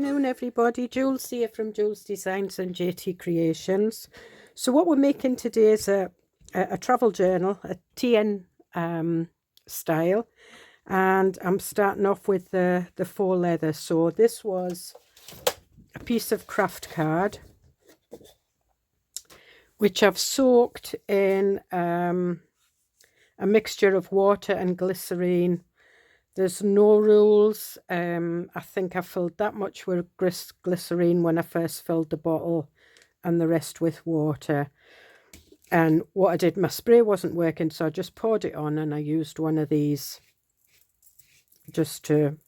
afternoon, everybody. Jules here from Joolsedesigns and JT Creations. So what we're making today is a travel journal, a TN style, and I'm starting off with the faux leather. So this was a piece of craft card which I've soaked in a mixture of water and glycerine. There's no rules. I think I filled that much with glycerine when I first filled the bottle and the rest with water. And what I did, my spray wasn't working, so I just poured it on and I used one of these just to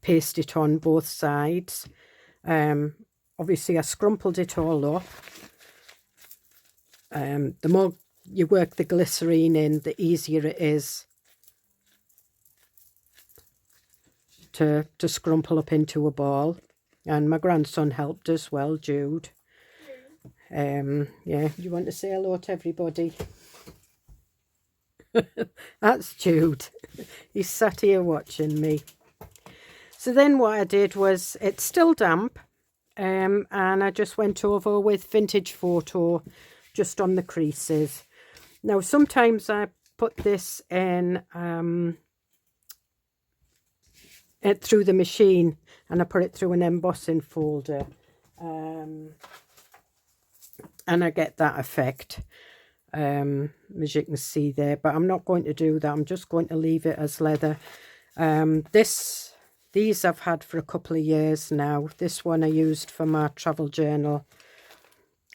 paste it on both sides. Obviously I scrumpled it all up. The more you work the glycerine in, the easier it is to scrumple up into a ball. And my grandson helped as well, Jude. Yeah, you want to say hello to everybody? That's Jude. He's sat here watching me. So then what I did was, it's still damp, and I just went over with vintage photo just on the creases. Now sometimes I put this in through the machine, and I put it through an embossing folder, and I get that effect, as you can see there. But I'm not going to do that. I'm just going to leave it as leather. These I've had for a couple of years now. This one I used for my travel journal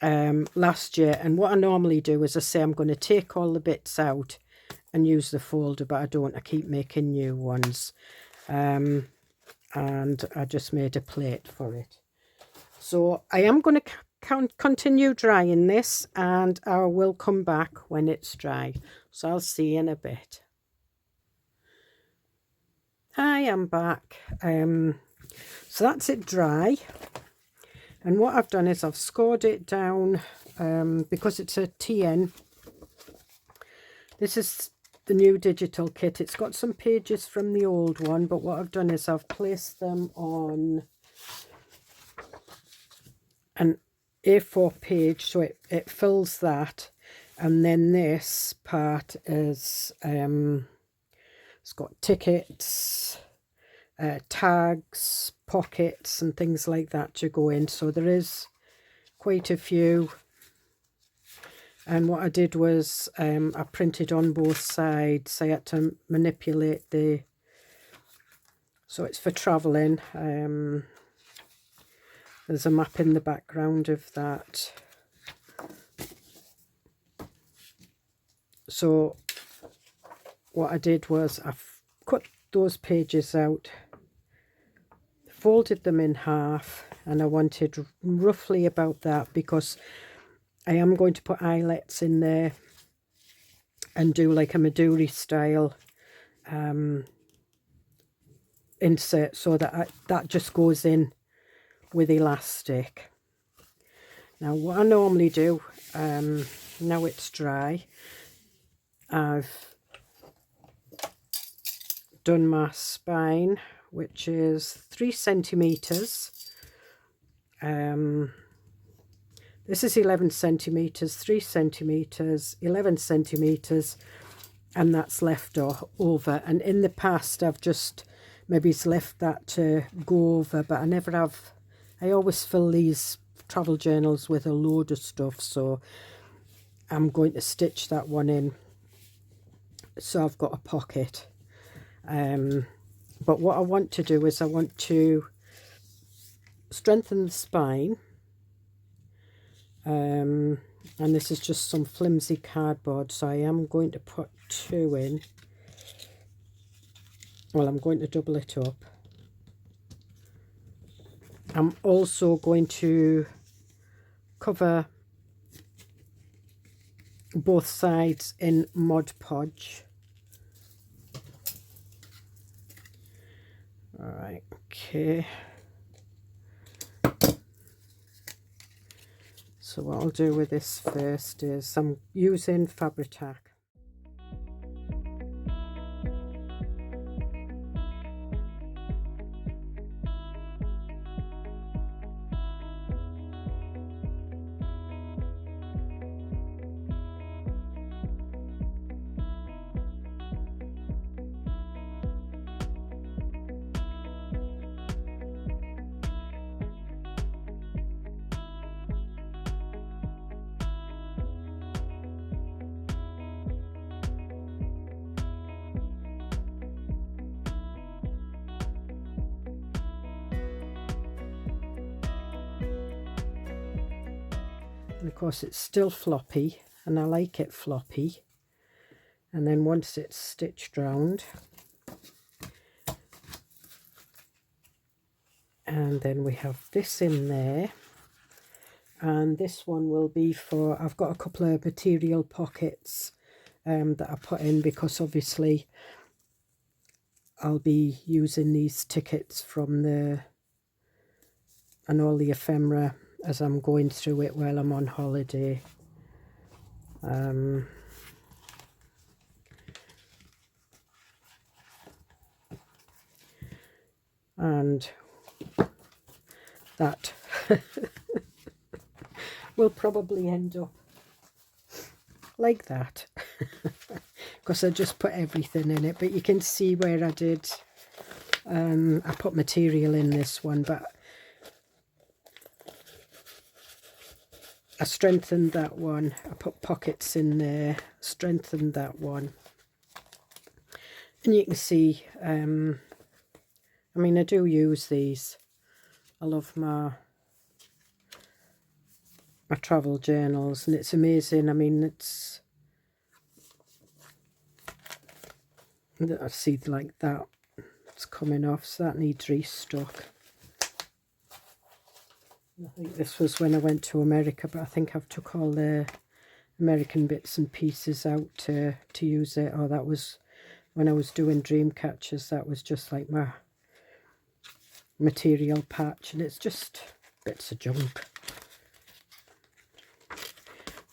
last year, and what I normally do is I say I'm going to take all the bits out and use the folder, but I don't. I keep making new ones. And I just made a plate for it. So I am going to continue drying this, and I will come back when it's dry. So I'll see you in a bit. I am back. So that's it dry. And what I've done is I've scored it down because it's a TN. This is the new digital kit. It's got some pages from the old one, but what I've done is I've placed them on an A4 page, so it fills that. And then this part is it's got tickets, tags, pockets and things like that to go in. So there is quite a few. And what I did was I printed on both sides. I had to manipulate so it's for travelling. There's a map in the background of that. So what I did was I've cut those pages out, folded them in half, and I wanted roughly about that because I am going to put eyelets in there and do like a Maduri style insert, so that that just goes in with elastic. Now what I normally do, now it's dry, I've done my spine, which is 3 centimeters. This is 11 centimeters, 3 centimeters, 11 centimeters, and that's left over. And in the past, I've just maybe left that to go over, but I never have. I always fill these travel journals with a load of stuff, so I'm going to stitch that one in so I've got a pocket. But what I want to do is I want to strengthen the spine. And this is just some flimsy cardboard, so I am going to put 2 in. Well, I'm going to double it up. I'm also going to cover both sides in Mod Podge. Alright, okay. So what I'll do with this first is I'm using Fabri-Tac. And of course it's still floppy, and I like it floppy. And then once it's stitched round, and then we have this in there, and this one will be for, I've got a couple of material pockets that I put in, because obviously I'll be using these tickets from and all the ephemera as I'm going through it while I'm on holiday. And that will probably end up like that, because I just put everything in it. But you can see where I did, I put material in this one, but I strengthened that one. I put pockets in there, strengthened that one. And you can see, I mean, I do use these. I love my travel journals, and it's amazing. I mean, it's, I see like that, it's coming off, so that needs restuck. I think this was when I went to America, but I think I've took all the American bits and pieces out to use it. Or that was when I was doing dream catchers. That was just like my material patch, and it's just bits of junk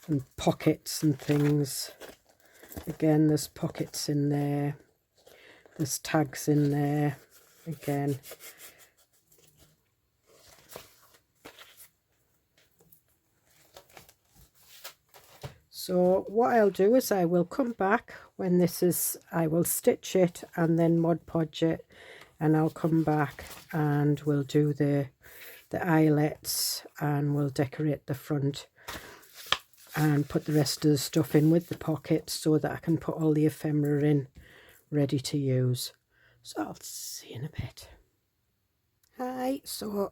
and pockets and things. Again, there's pockets in there, there's tags in there again. So what I'll do is I will come back when this is, I will stitch it and then Mod Podge it, and I'll come back and we'll do the eyelets, and we'll decorate the front and put the rest of the stuff in with the pockets, so that I can put all the ephemera in ready to use. So I'll see you in a bit. Hi, so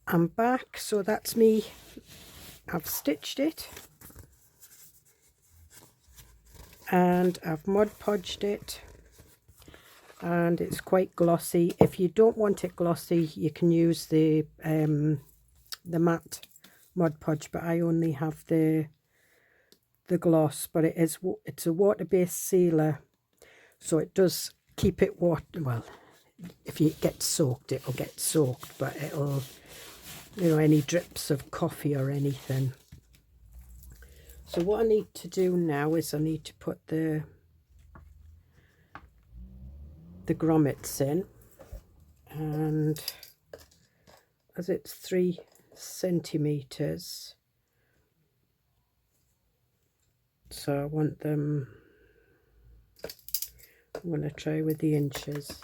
I'm back. So that's me. I've stitched it and I've Mod Podged it, and it's quite glossy. If you don't want it glossy, you can use the matte Mod Podge, but I only have the gloss. But it's a water-based sealer, so it does keep it water. Well, if it gets soaked, it'll get soaked, but it'll, you know, any drips of coffee or anything. So what I need to do now is I need to put the grommets in, and as it's 3 centimeters, so I want them, I'm going to try with the inches.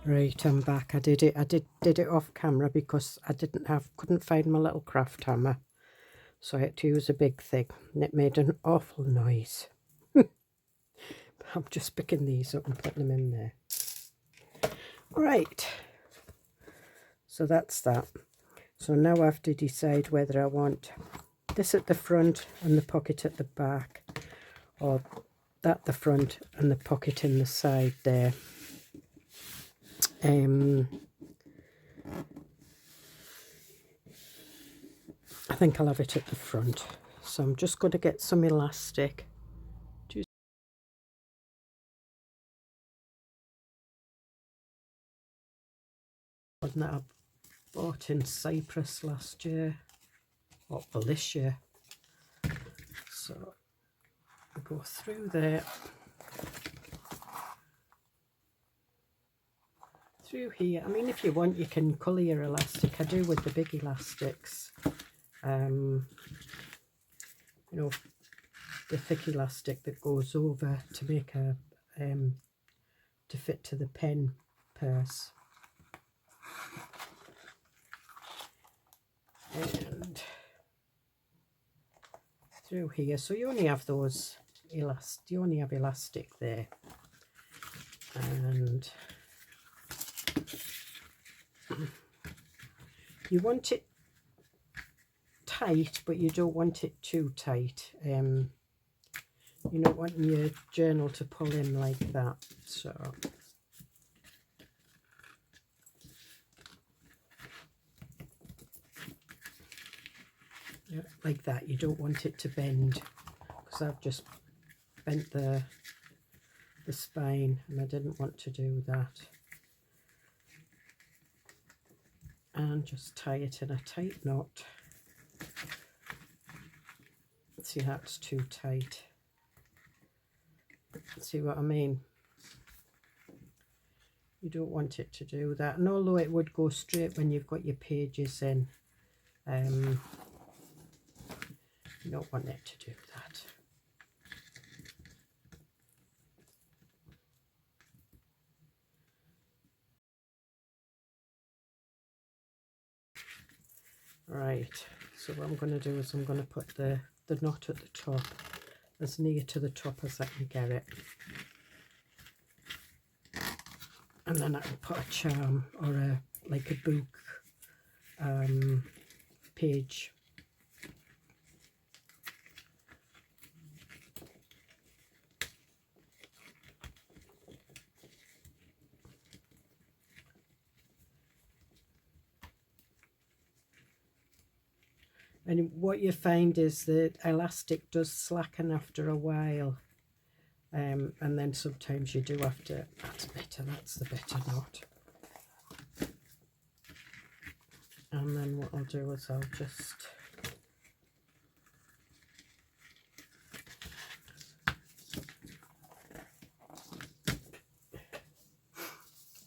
Right, I'm back. I did it off camera because I couldn't find my little craft hammer, so I had to use a big thing, and it made an awful noise. I'm just picking these up and putting them in there. Right, so that's that. So now I have to decide whether I want this at the front and the pocket at the back, or that the front and the pocket in the side there. I think I'll have it at the front, so I'm just going to get some elastic. One that I bought in Cyprus last year, or this year. So I go through there, through here. I mean, if you want, you can colour your elastic. I do with the big elastics. You know, the thick elastic that goes over to make a to fit to the pen purse. And through here, so you only have those you only have elastic there, and you want it tight, but you don't want it too tight. You're not wanting your journal to pull in like that, so yeah, like that. You don't want it to bend, because I've just bent the spine and I didn't want to do that. And just tie it in a tight knot. See, that's too tight. See what I mean? You don't want it to do that, and although it would go straight when you've got your pages in, you don't want it to do that. Right, so what I'm going to do is I'm going to put the knot at the top, as near to the top as I can get it. And then I can put a charm or like a book page. And what you find is that elastic does slacken after a while, and then sometimes you do have to, that's the better knot. And then what I'll do is I'll just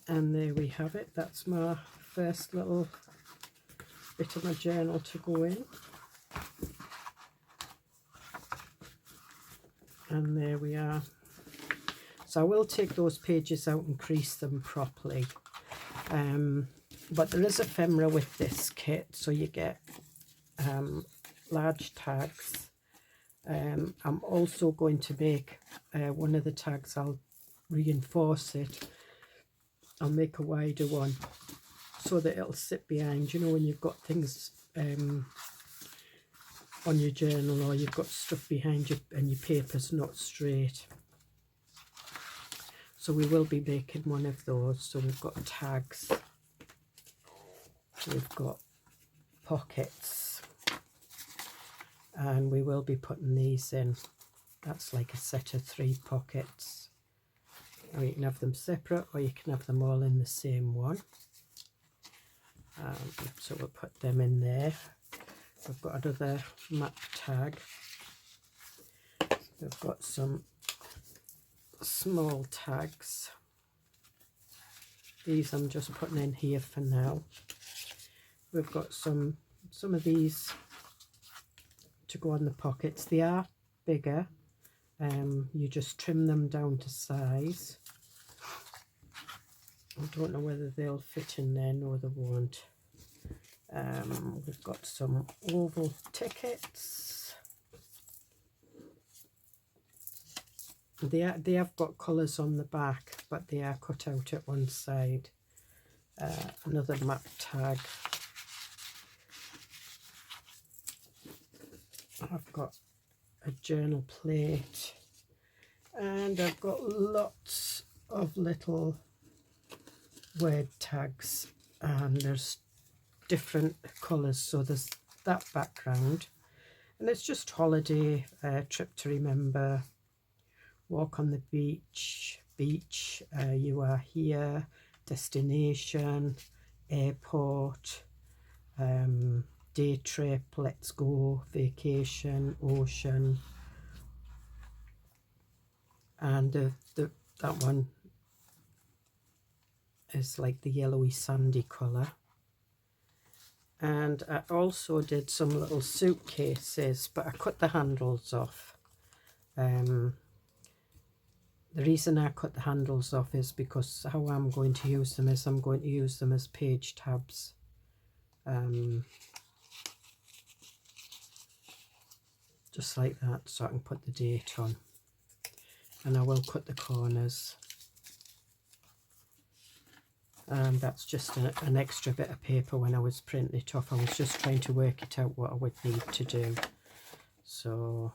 and there we have it. That's my first little bit of my journal to go in. And there we are. So I will take those pages out and crease them properly. But there is ephemera with this kit, so you get large tags. I'm also going to make one of the tags, I'll reinforce it. I'll make a wider one so that it'll sit behind, you know, when you've got things on your journal, or you've got stuff behind you and your paper's not straight. So we will be making one of those. So we've got tags, we've got pockets, and we will be putting these in. That's like a set of 3 pockets, or you can have them separate, or you can have them all in the same one. So we'll put them in there. We've got another map tag. We've got some small tags. These I'm just putting in here for now. We've got some of these to go on the pockets. They are bigger. You just trim them down to size. I don't know whether they'll fit in there. No, they won't. We've got some oval tickets. They have got colours on the back, but they are cut out at one side. Another map tag. I've got a journal plate, and I've got lots of little word tags, and there's different colours. So there's that background, and it's just holiday, trip to remember, walk on the beach, you are here, destination, airport, day trip, let's go, vacation, ocean, and that one is like the yellowy sandy colour. And I also did some little suitcases, but I cut the handles off. The reason I cut the handles off is because how I'm going to use them is I'm going to use them as page tabs. Just like that, so I can put the date on. And I will cut the corners. And that's just an extra bit of paper when I was printing it off. I was just trying to work it out what I would need to do. So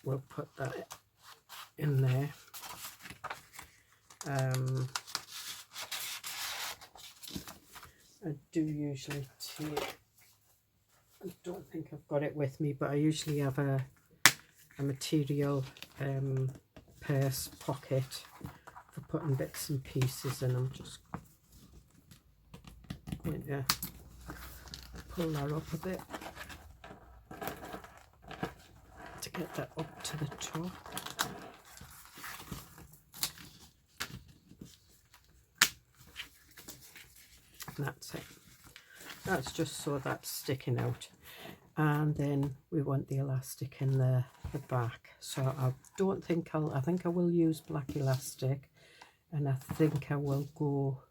we'll put that in there. I do usually take, I don't think I've got it with me, but I usually have a material purse pocket for putting bits and pieces in. I'm just going to pull that up a bit to get that up to the top. And that's it. That's just so that's sticking out. And then we want the elastic in the back. So I don't think I think I will use black elastic, and I think I will go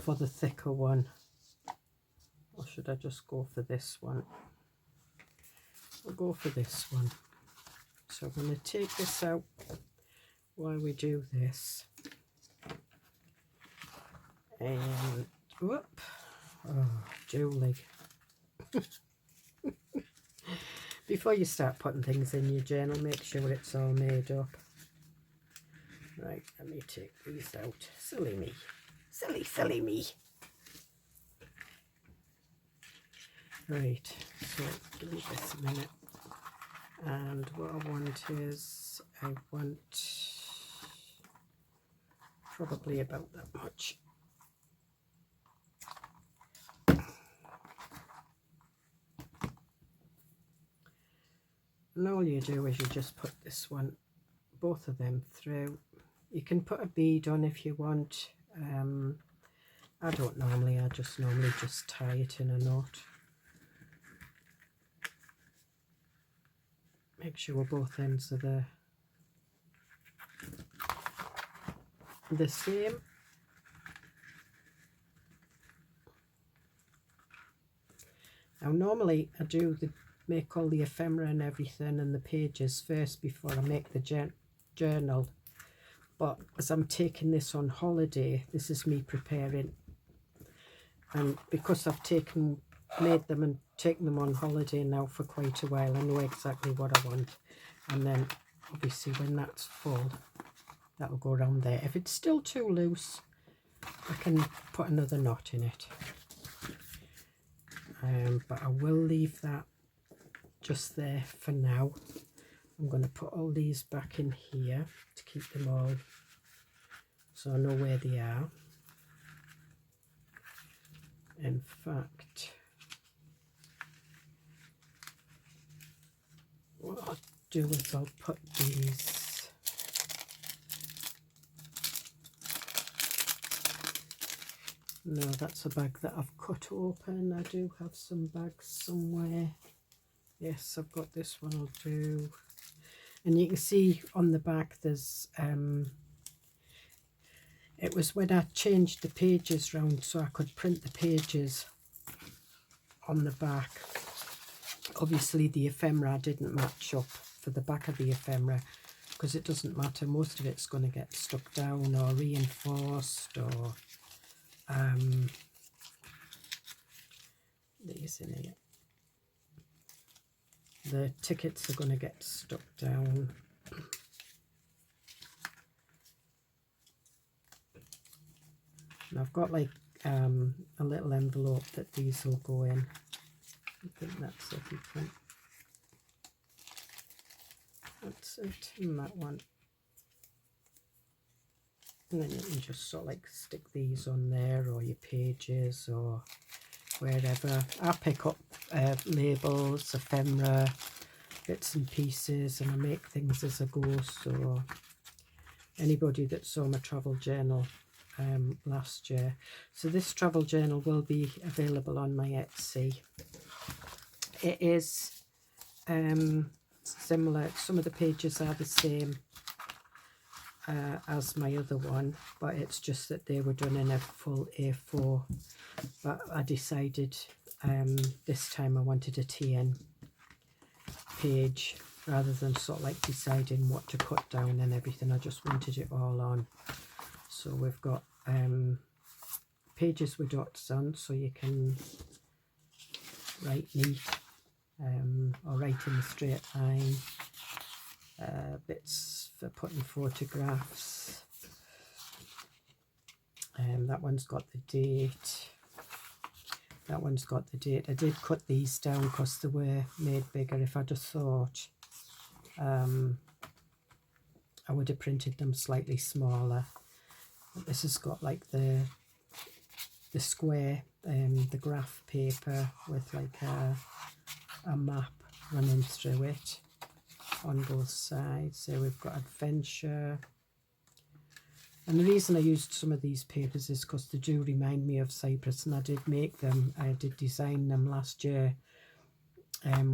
for the thicker one. Or should I just go for this one? We'll go for this one. So I'm going to take this out while we do this. And whoop. Oh, Julie. Before you start putting things in your journal, make sure it's all made up. Right, let me take these out. Silly me. Silly me. Right, so give me this a minute. And what I want is, I want probably about that much. And all you do is you just put this one, both of them through. You can put a bead on if you want. I don't normally, I just normally just tie it in a knot. Make sure both ends are the same. Now normally I do make all the ephemera and everything and the pages first before I make the journal, but as I'm taking this on holiday, this is me preparing, and because I've made them and taken them on holiday now for quite a while, I know exactly what I want. And then obviously when that's full, that'll go around there. If it's still too loose, I can put another knot in it, but I will leave that just there for now. I'm going to put all these back in here to keep them all, so I know where they are. In fact, what I'll do is I'll put these, no, that's a bag that I've cut open. I do have some bags somewhere. Yes, I've got this one, I'll do. And you can see on the back there's, it was when I changed the pages round so I could print the pages on the back. Obviously the ephemera didn't match up for the back of the ephemera, because it doesn't matter, most of it's going to get stuck down or reinforced, or these in here. the tickets are going to get stuck down. And I've got like a little envelope that these will go in. I think that's everything. That's it, and that one. And then you can just sort of like stick these on there, or your pages, or wherever. I pick up labels, ephemera, bits and pieces, and I make things as I go. So anybody that saw my travel journal last year, so this travel journal will be available on my Etsy. It is similar, some of the pages are the same as my other one, but it's just that they were done in a full A4. But I decided this time I wanted a TN page rather than sort of like deciding what to cut down and everything. I just wanted it all on. So we've got pages with dots on, so you can write neat or write in a straight line. Bits for putting photographs. That one's got the date. That one's got the date. I did cut these down because they were made bigger. If I'd have thought, I would have printed them slightly smaller. But this has got like the square, the graph paper with like a map running through it on both sides. So we've got adventure, and the reason I used some of these papers is because they do remind me of Cyprus, and I did make them, I did design them last year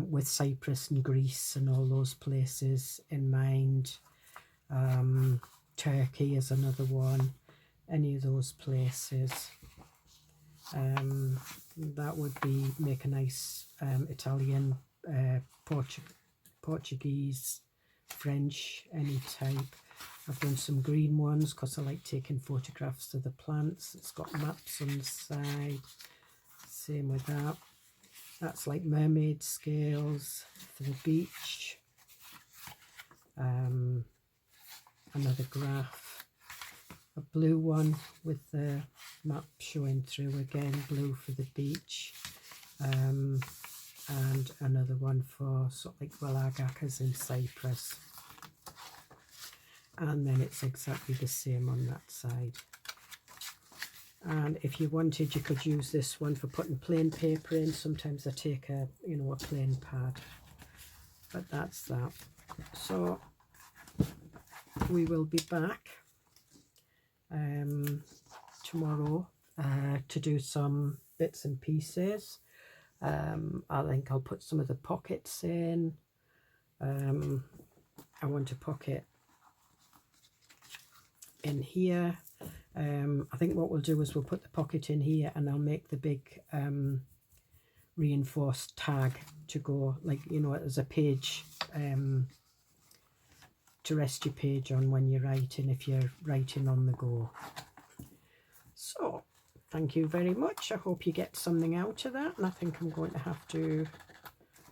with Cyprus and Greece and all those places in mind. Turkey is another one, any of those places. That would be make a nice Italian, Portuguese, French, any type. I've done some green ones because I like taking photographs of the plants. It's got maps on the side. Same with that. That's like mermaid scales for the beach. Another graph. A blue one with the map showing through again, blue for the beach. And another one for sort of like Walagakas in Cyprus. And then it's exactly the same on that side. And if you wanted, you could use this one for putting plain paper in. Sometimes I take a plain pad, but that's that. So we will be back tomorrow to do some bits and pieces. I think I'll put some of the pockets in. I want a pocket in here. I think what we'll do is we'll put the pocket in here, and I'll make the big reinforced tag to go, like, as a page to rest your page on when you're writing, if you're writing on the go. So thank you very much. I hope you get something out of that, and I think I'm going to have to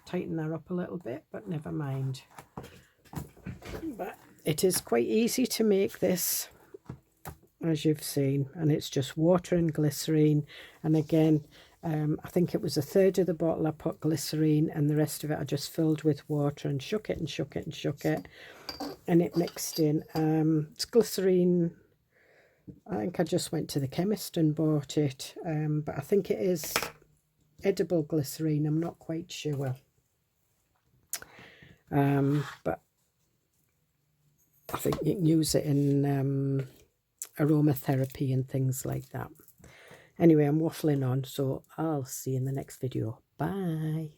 tighten that up a little bit, but never mind. But it is quite easy to make this, as you've seen, and it's just water and glycerine. And again, I think it was a third of the bottle I put glycerine, and the rest of it I just filled with water and shook it and shook it and shook it, and it mixed in. It's glycerine, I think I just went to the chemist and bought it, but I think it is edible glycerine, I'm not quite sure. But I think you can use it in aromatherapy and things like that. Anyway, I'm waffling on, so I'll see you in the next video. Bye.